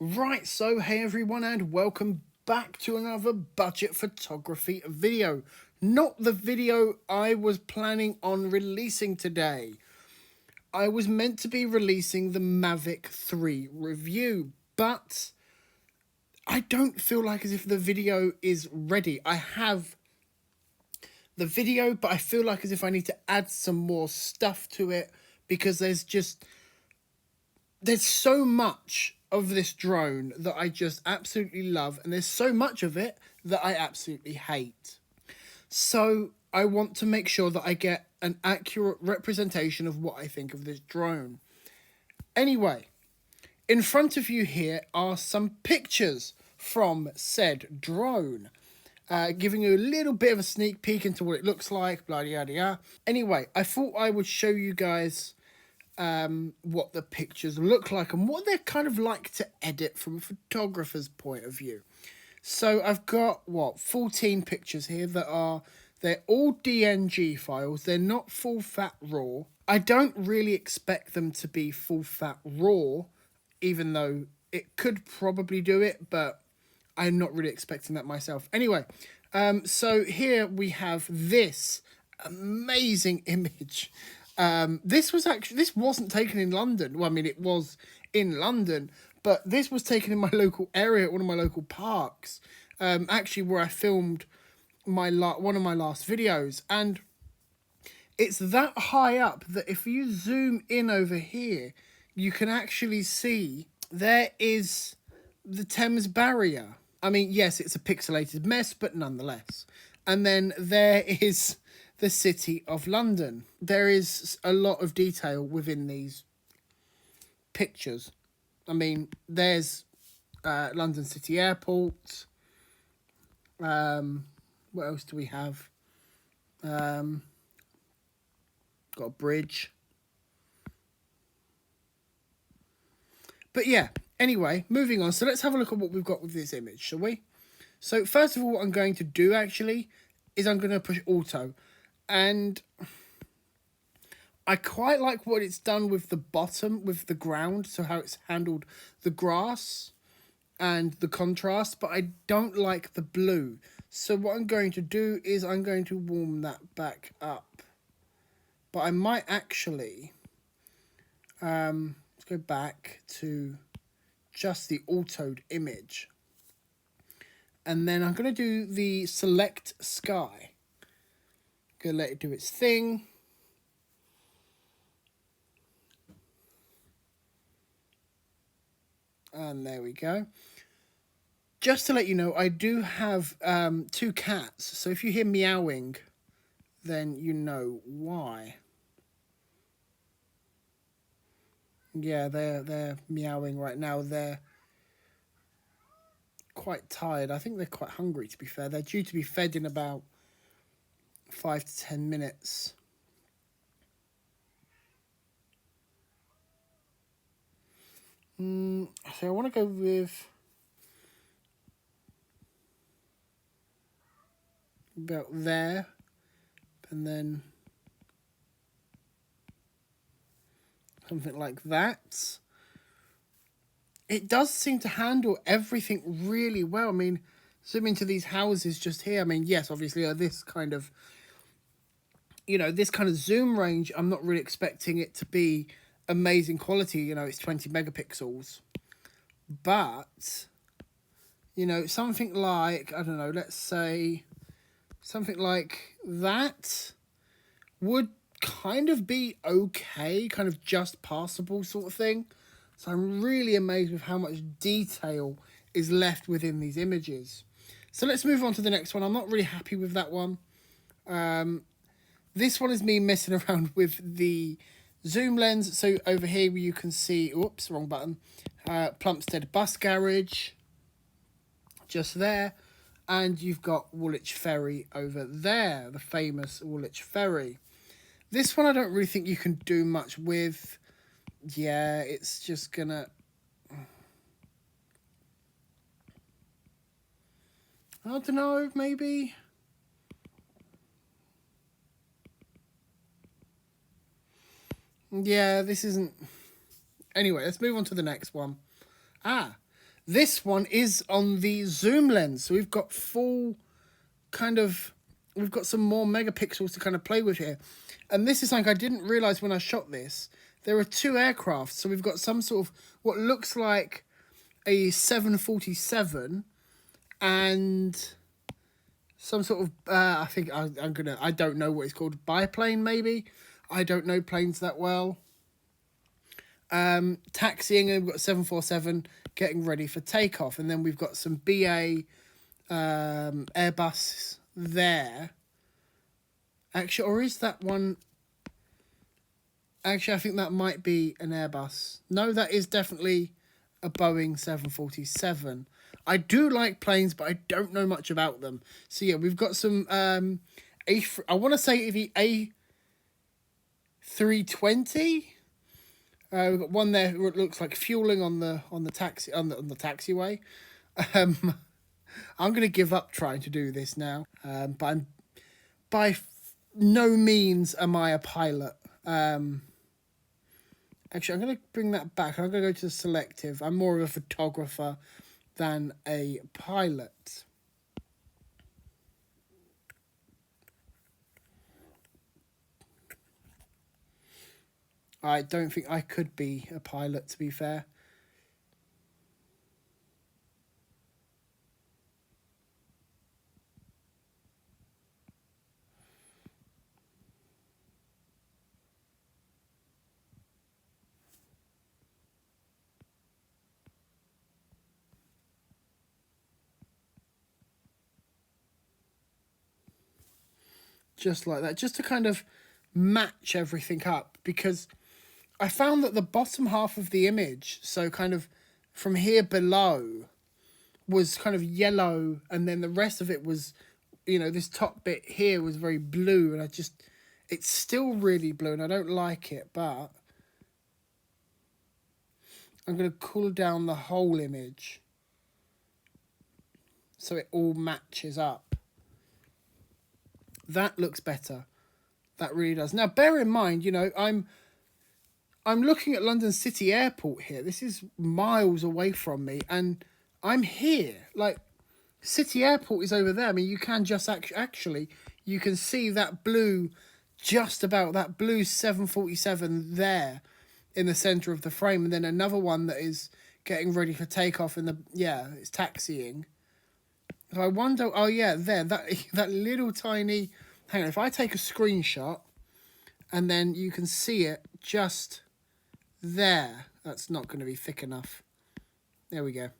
Right, so hey everyone and welcome back to another budget photography video. Not the video I was planning on releasing today. I was meant to be releasing the Mavic 3 review, but I don't feel like as if the video is ready. I have the video, but I feel like as if I need to add some more stuff to it because there's so much of this drone that I just absolutely love, and there's so much of it that I absolutely hate. So I want to make sure that I get an accurate representation of what I think of this drone. Anyway, in front of you here are some pictures from said drone. Giving you a little bit of a sneak peek into what it looks like, blah, yada, yada. Anyway, I thought I would show you guys what the pictures look like and what they're kind of like to edit from a photographer's point of view. So I've got 14 pictures here they're all DNG files. They're not full fat raw. I don't really expect them to be full fat raw, even though it could probably do it, but I'm not really expecting that myself. Anyway, so here we have this amazing image. This wasn't taken in London. Well, I mean, it was in London, but this was taken in my local area at one of my local parks. Actually, where I filmed one of my last videos, and it's that high up that if you zoom in over here, you can actually see there is the Thames Barrier. I mean, yes, it's a pixelated mess, but nonetheless. And then there is the City of London. There is a lot of detail within these pictures. I mean, there's London City Airport. What else do we have? Got a bridge. But yeah, anyway, moving on. So let's have a look at what we've got with this image, shall we? So first of all, what I'm going to do actually is I'm going to push auto. And I quite like what it's done with the bottom, with the ground, so how it's handled the grass and the contrast, but I don't like the blue. So what I'm going to do is I'm going to warm that back up. But I might actually, let's go back to just the autoed image. And then I'm going to do the select sky. Gonna let it do its thing. And there we go. Just to let you know, I do have 2 cats. So if you hear meowing, then you know why. Yeah, they're meowing right now. They're quite tired. I think they're quite hungry, to be fair. They're due to be fed in about 5 to 10 minutes. So I want to go with about there, and then something like that. It does seem to handle everything really well. I mean, zoom into these houses just here. I mean, yes, obviously this kind of, this kind of zoom range, I'm not really expecting it to be amazing quality. It's 20 megapixels. But, something like, I don't know, let's say something like that would kind of be okay, kind of just passable sort of thing. So I'm really amazed with how much detail is left within these images. So let's move on to the next one. I'm not really happy with that one. This one is me messing around with the zoom lens. So over here you can see, oops, wrong button, Plumstead Bus Garage, just there. And you've got Woolwich Ferry over there, the famous Woolwich Ferry. This one I don't really think you can do much with. Yeah, it's just gonna... I don't know, maybe... Yeah, this isn't... Anyway, let's move on to the next one. This one is on the zoom lens. So we've got full kind of, we've got some more megapixels to kind of play with here. And this is something I didn't realize when I shot this. There are two aircraft. So we've got some sort of what looks like a 747 and some sort of, I think I don't know what it's called. Biplane, maybe? I don't know planes that well. Taxiing, and we've got 747 getting ready for takeoff. And then we've got some BA Airbus there. Actually, or is that one... Actually, I think that might be an Airbus. No, that is definitely a Boeing 747. I do like planes, but I don't know much about them. So yeah, we've got some I want to say the A320. We've got one there who looks like fueling on the taxiway. I'm gonna give up trying to do this now. But I'm by no means am I a pilot. Actually, I'm going to bring that back. I'm going to go to the selective. I'm more of a photographer than a pilot. I don't think I could be a pilot, to be fair. Just like that, just to kind of match everything up, because I found that the bottom half of the image, so kind of from here below, was kind of yellow, and then the rest of it was, you know, this top bit here was very blue, and it's still really blue, and I don't like it, but I'm going to cool down the whole image so it all matches up. That looks better. That really does. Now, bear in mind, you know, I'm looking at London City Airport here. This is miles away from me, and I'm here. Like, City Airport is over there. I mean, you can just actually, you can see that blue, just about that blue 747 there in the centre of the frame, and then another one that is getting ready for takeoff in the, yeah, it's taxiing. So I wonder, oh yeah, there, that little tiny, hang on, if I take a screenshot, and then you can see it just there. That's not going to be thick enough. There we go.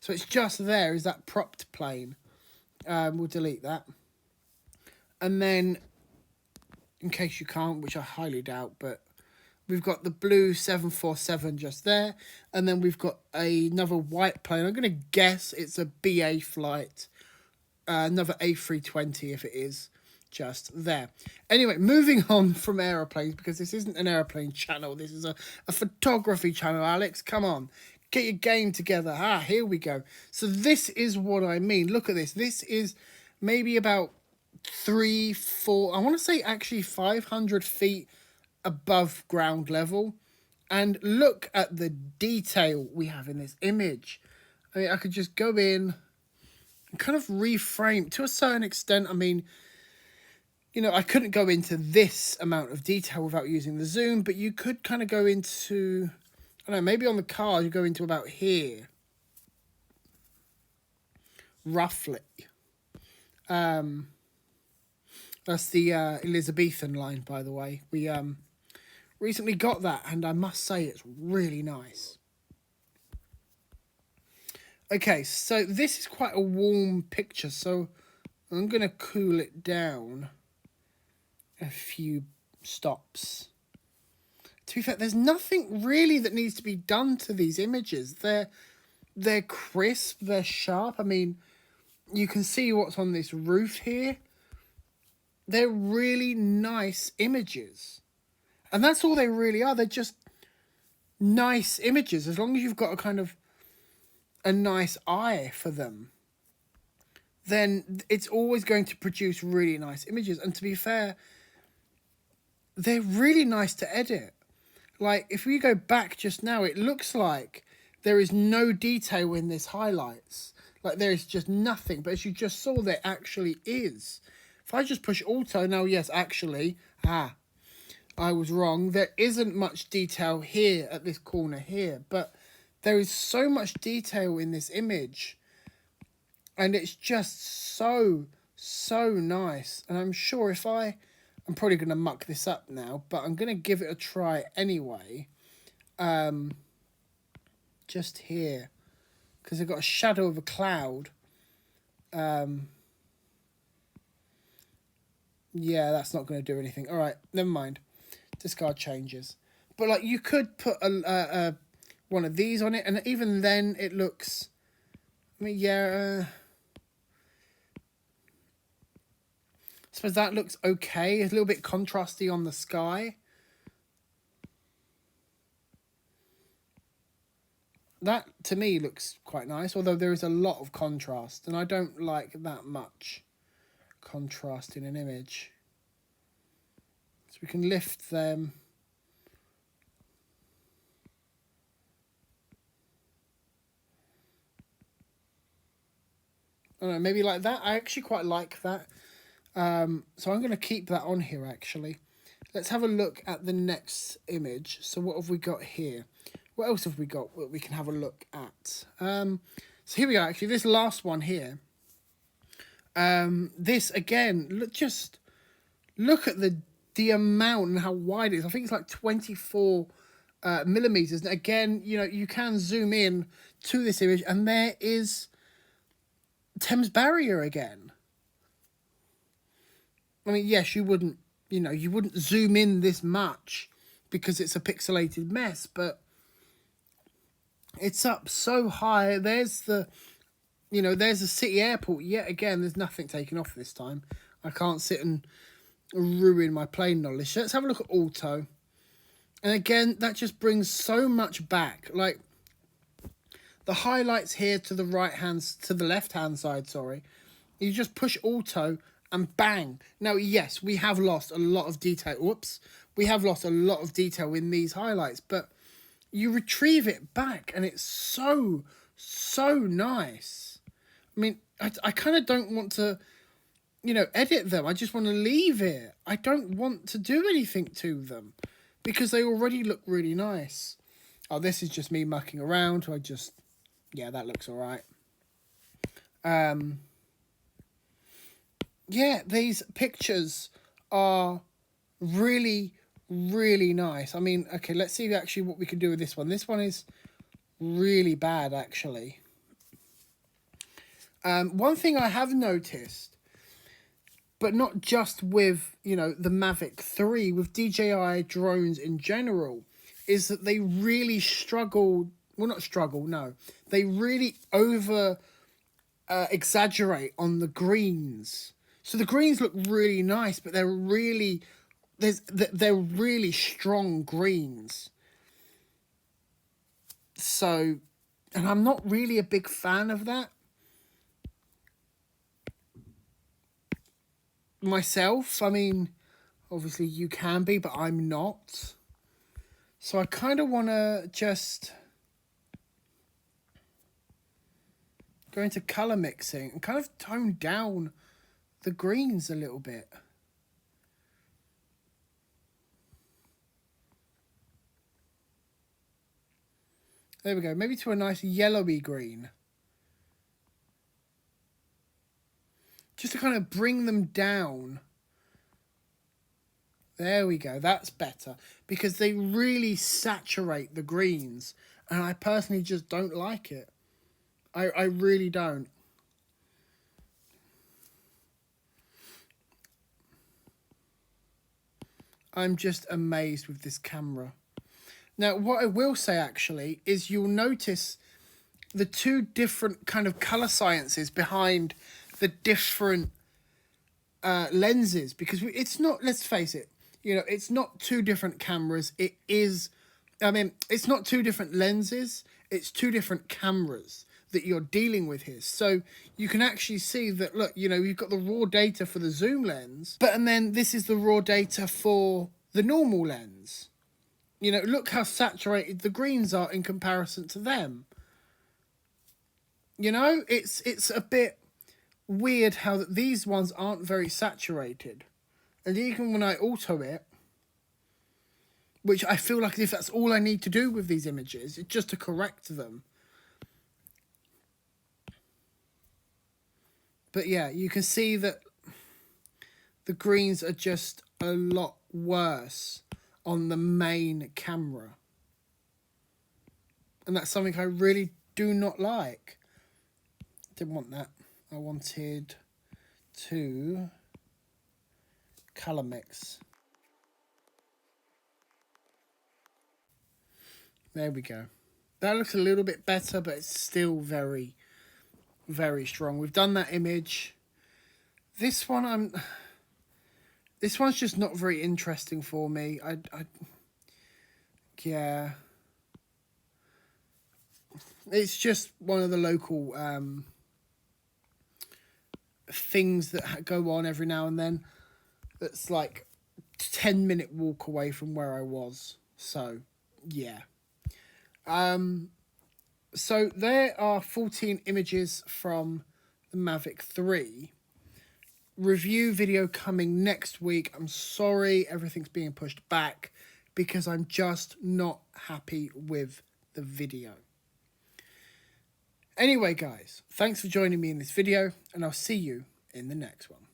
So it's just there, is that propped plane. We'll delete that. And then, in case you can't, which I highly doubt, but we've got the blue 747 just there. And then we've got another white plane. I'm going to guess it's a BA flight. Another A320 if it is just there. Anyway, moving on from aeroplanes, because this isn't an aeroplane channel. This is a photography channel, Alex. Come on. Get your game together. Here we go. So this is what I mean. Look at this. This is maybe about 3, 4, I want to say actually 500 feet above ground level, and look at the detail we have in this image. I mean, I could just go in and kind of reframe to a certain extent. I mean, you know, I couldn't go into this amount of detail without using the zoom, but you could kind of go into, I don't know, maybe on the car you go into about here, roughly. That's the Elizabethan line, by the way. We recently got that, and I must say it's really nice. Okay, so this is quite a warm picture, so I'm going to cool it down a few stops. To be fair, there's nothing really that needs to be done to these images. They're crisp, they're sharp. I mean, you can see what's on this roof here. They're really nice images. And that's all they really are. They're just nice images. As long as you've got a kind of a nice eye for them, then it's always going to produce really nice images. And to be fair, they're really nice to edit. Like, if we go back just now, it looks like there is no detail in this highlights. Like, there is just nothing. But as you just saw, there actually is. If I just push auto, now, yes, actually, I was wrong. There isn't much detail here at this corner here, but there is so much detail in this image. And it's just so nice. And I'm sure if I'm probably going to muck this up now, but I'm going to give it a try anyway. Just here, because I've got a shadow of a cloud. Yeah, that's not going to do anything. All right, never mind. Discard changes. But like, you could put a one of these on it, and even then it looks, I mean, yeah, I suppose that looks okay. It's a little bit contrasty on the sky. That, to me, looks quite nice, although there is a lot of contrast, and I don't like that much contrast in an image. So we can lift them. I don't know, maybe like that. I actually quite like that. So I'm going to keep that on here, actually. Let's have a look at the next image. So what have we got here? What else have we got that we can have a look at? So here we go, actually. This last one here. This, again, just look at the amount and how wide it is. I think it's like 24 millimeters. And again, you know, you can zoom in to this image, and there is Thames Barrier again. I mean, yes, you wouldn't zoom in this much because it's a pixelated mess, but it's up so high. There's the, there's a city airport. Yet again, there's nothing taken off this time. I can't sit and ruin my plane knowledge. So let's have a look at auto. And again, that just brings so much back. Like, the highlights here to the left-hand side, sorry. You just push auto and bang. Now, yes, we have lost a lot of detail. Whoops. We have lost a lot of detail in these highlights, but you retrieve it back and it's so nice. I mean, I kind of don't want to, edit them. I just want to leave it. I don't want to do anything to them because they already look really nice. Oh, this is just me mucking around. Yeah, that looks all right. Yeah, these pictures are really nice. I mean, okay, let's see actually what we can do with this one. This one is really bad, actually. One thing I have noticed, but not just with, the Mavic 3, with DJI drones in general, is that they really struggle. Well, not struggle, no. They really exaggerate on the greens. So the greens look really nice, but they're really strong greens. So, and I'm not really a big fan of that myself. I mean, obviously you can be, but I'm not. So I kind of want to just go into color mixing and kind of tone down the greens a little bit. There we go. Maybe to a nice yellowy green. Just to kind of bring them down. There we go. That's better. Because they really saturate the greens. And I personally just don't like it. I really don't. I'm just amazed with this camera. Now, what I will say, actually, is you'll notice the two different kind of colour sciences behind the different lenses. Because it's not, let's face it, it's not two different cameras. It is, it's not two different lenses. It's two different cameras that you're dealing with here. So you can actually see that, look, you've got the raw data for the zoom lens, and then this is the raw data for the normal lens. Look how saturated the greens are in comparison to them. You know, it's a bit weird how these ones aren't very saturated. And even when I auto it, which I feel like if that's all I need to do with these images, it's just to correct them. But yeah, you can see that the greens are just a lot worse on the main camera. And that's something I really do not like. Didn't want that. I wanted to colour mix. There we go. That looks a little bit better, but it's still very, very strong. We've done that image. This one, this one's just not very interesting for me. Yeah. It's just one of the local things that go on every now and then. That's like 10-minute walk away from where I was. So, yeah. So there are 14 images from the Mavic 3. Review video coming next week. I'm sorry everything's being pushed back because I'm just not happy with the video. Anyway, guys, thanks for joining me in this video, and I'll see you in the next one.